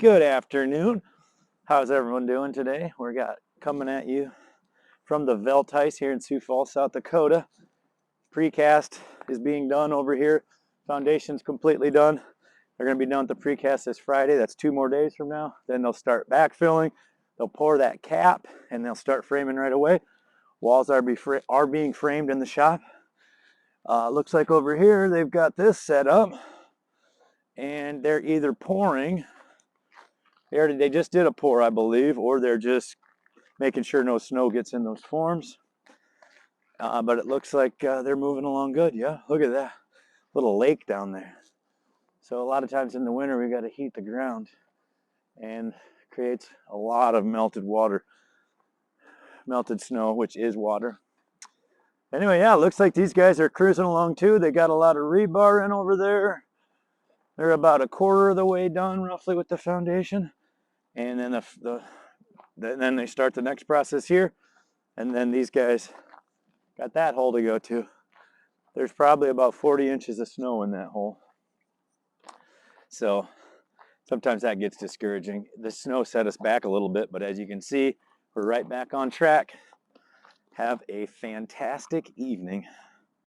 Good afternoon. How's everyone doing today? We're coming at you from the Velthuis here in Sioux Falls, South Dakota. Precast is being done over here. Foundation's completely done. They're going to be done with the precast this Friday. That's 2 more days from now. Then they'll start backfilling. They'll pour that cap and they'll start framing right away. Walls are being framed in the shop. Looks like over here they've got this set up and they're either pouring. They just did a pour, I believe, or they're just making sure no snow gets in those forms. But it looks like they're moving along good. Yeah, look at that little lake down there. So a lot of times in the winter, we got to heat the ground, and creates a lot of melted snow, which is water. Anyway, yeah, it looks like these guys are cruising along too. They got a lot of rebar in over there. They're about a quarter of the way done, roughly, with the foundation. And then then they start the next process here, and then these guys got that hole to go to. There's probably about 40 inches of snow in that hole. So sometimes that gets discouraging. The snow set us back a little bit, but as you can see, we're right back on track. Have a fantastic evening.